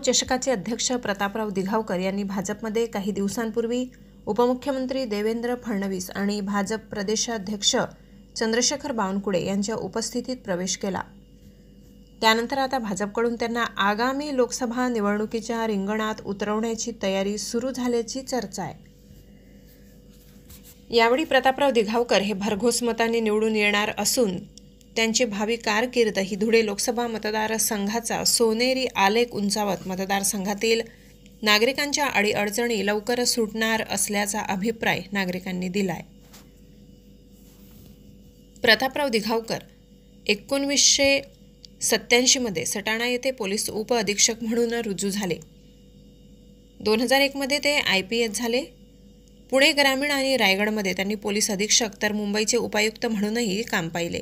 चषकाचे अध्यक्ष प्रतापराव दिघावकर यांनी भाजपमध्ये काही दिवसांपूर्वी उपमुख्यमंत्री देवेंद्र फडणवीस आणि भाजप प्रदेशाध्यक्ष चंद्रशेखर बावनकुळे यांच्या उपस्थितीत प्रवेश केला। त्यानंतर आता भाजपकडून त्यांना आगामी लोकसभा निवडणुकीच्या रिंगणात उतरवण्याची तयारी सुरू झाल्याची चर्चा आहे। यावेळी प्रतापराव दिघावकर हे भरघोस मतांनी निवडून येणार असून त्यांची भावी कारकीर्द ही धुळे लोकसभा मतदारसंघाचा सोनेरी आलेख उंचावत मतदारसंघातील नागरिकांच्या अडीअडचणी लवकर सुटणार असल्याचा अभिप्राय नागरिकांनी दिलाय। प्रतापराव दिघावकर 1987 मध्ये सटाणा येथे पोलीस उपअधीक्षक म्हणून रुजू झाले। 2001 मध्ये ते IPS झाले। पुणे ग्रामीण आणि रायगडमध्ये त्यांनी पोलीस अधीक्षक तर मुंबईचे उपायुक्त म्हणूनही काम पाहिले।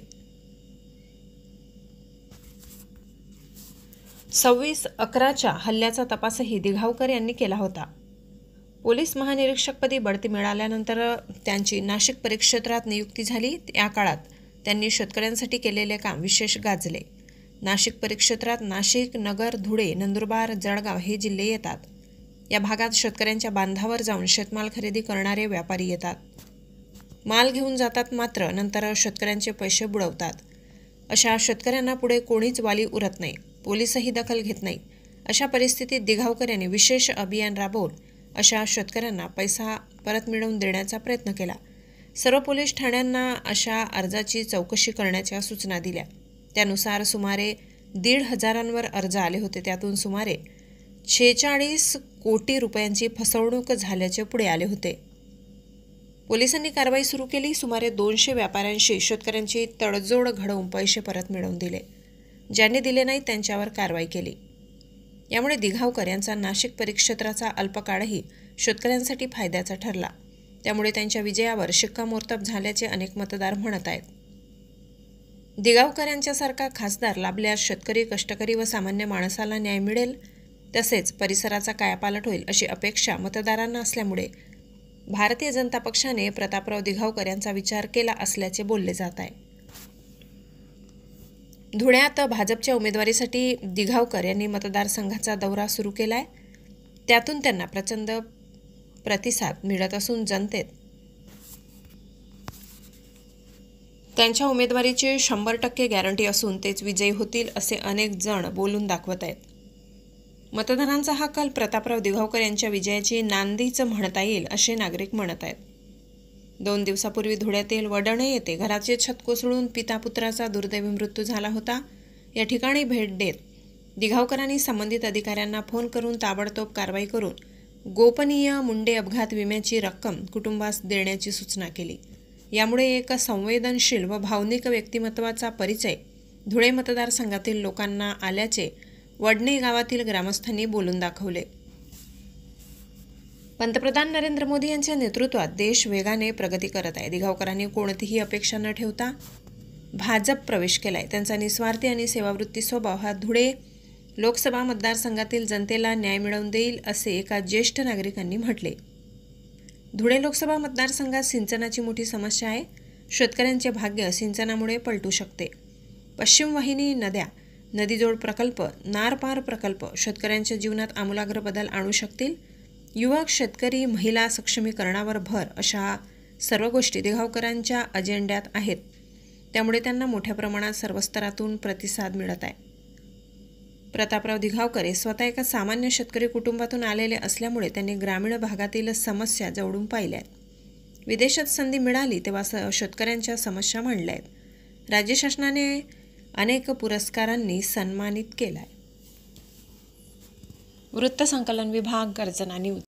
26/11च्या हल्ल्याचा तपासही दिघावकर यांनी केला होता। पोलीस महानिरीक्षकपदी बढती मिळाल्यानंतर त्यांची नाशिक परिक्षेत्रात नियुक्ती झाली। या काळात त्यांनी शेतकऱ्यांसाठी केलेले काम विशेष गाजले। नाशिक परिक्षेत्रात नाशिक, नगर, धुळे, नंदुरबार, जळगाव हे जिल्हे येतात। या भागात शेतकऱ्यांच्या बांधावर जाऊन शेतमाल खरेदी करणारे व्यापारी येतात। माल घेऊन जातात, मात्र नंतर शेतकऱ्यांचे पैसे बुडवतात। अशा शेतकऱ्यांना पुढे कोणीच वाली उरत नाही, पोलीसही दखल घेत नाही। अशा परिस्थितीत दिघावकर यांनी विशेष अभियान राबवून अशा शेतकऱ्यांना पैसा परत मिळवून देण्याचा प्रयत्न केला। सर्व पोलीस ठाण्यांना अशा अर्जाची चौकशी करण्याच्या सूचना दिल्या। त्यानुसार सुमारे 1,500 अर्ज आले होते। त्यातून सुमारे 46 कोटी रुपयांची फसवणूक झाल्याचे पुढे आले होते। पोलिसांनी कारवाई सुरू केली। सुमारे 200 व्यापाऱ्यांशी शेतकऱ्यांची तडजोड घडवून पैसे परत मिळवून दिले। ज्यांनी दिले नाही त्यांच्यावर कारवाई केली। यामुळे दिघावकर यांचा नाशिक परिक्षेत्राचा अल्पकाळही शेतकऱ्यांसाठी फायद्याचा ठरला। त्यामुळे त्यांच्या विजयावर शिक्कामोर्तब झाल्याचे अनेक मतदार म्हणत आहेत। दिघावकर यांच्यासारखा खासदार लाभल्यास शेतकरी, कष्टकरी व सामान्य माणसाला न्याय मिळेल, तसेच परिसराचा कायापालट होईल अशी अपेक्षा मतदारांना असल्यामुळे भारतीय जनता पक्षाने प्रतापराव दिघावकर यांचा विचार केला असल्याचे बोलले जात आहे। धुळ्यात भाजपच्या उमेदवारीसाठी दिघावकर यांनी मतदारसंघाचा दौरा सुरू केलाय। त्यातून त्यांना प्रचंड प्रतिसाद मिळत असून जनतेत त्यांच्या उमेदवारीची 100% गॅरंटी असून तेच विजयी होतील असे अनेक जण बोलून दाखवत आहेत। मतदारांचा हा कल प्रतापराव दिघावकर यांच्या विजयाची नांदीच म्हणता येईल असे नागरिक म्हणत आहेत। 2 दिवसापूर्वी धुळ्यातील वडणे येथे घराचे छत कोसळून पिता पुत्राचा दुर्दैवी मृत्यू झाला होता। या ठिकाणी भेट देत दिघावकरांनी संबंधित अधिकाऱ्यांना फोन करून ताबडतोब कारवाई करून गोपनीय मुंडे अपघात विम्याची रक्कम कुटुंबास देण्याची सूचना केली। यामुळे एक संवेदनशील व भावनिक व्यक्तिमत्वाचा परिचय धुळे मतदारसंघातील लोकांना आल्याचे वडणे गावातील ग्रामस्थांनी बोलून दाखवले। पंतप्रधान नरेंद्र मोदी यांच्या नेतृत्वात देश वेगाने प्रगती करत आहे। दिघावकरांनी कोणतीही अपेक्षा न ठेवता भाजप प्रवेश केलाय। त्यांचा निस्वार्थी आणि सेवावृत्ती स्वभाव हा धुळे लोकसभा मतदारसंघातील जनतेला न्याय मिळवून देईल असे एका ज्येष्ठ नागरिकांनी म्हटले। धुळे लोकसभा मतदारसंघात सिंचनाची मोठी समस्या आहे। शेतकऱ्यांचे भाग्य सिंचनामुळे पलटू शकते। पश्चिम वाहिनी नद्या, नदीजोड प्रकल्प, नारपार प्रकल्प शेतकऱ्यांच्या जीवनात आमूलाग्र बदल आणू शकतील। युवक, शेतकरी, महिला सक्षमीकरणावर भर अशा सर्व गोष्टी दिघावकरांच्या अजेंड्यात आहेत। त्यामुळे त्यांना मोठ्या प्रमाणात सर्व स्तरातून प्रतिसाद मिळत आहे। प्रतापराव दिघावकर हे स्वतः एका सामान्य शेतकरी कुटुंबातून आलेले असल्यामुळे त्यांनी ग्रामीण भागातील समस्या जवळून पाहिल्या आहेत। विदेशात संधी मिळाली तेव्हा शेतकऱ्यांच्या समस्या मांडल्या आहेत। राज्य शासनाने अनेक पुरस्कारांनी सन्मानित केलाय। वृत्तसंकलन विभाग, गर्जना न्यूज।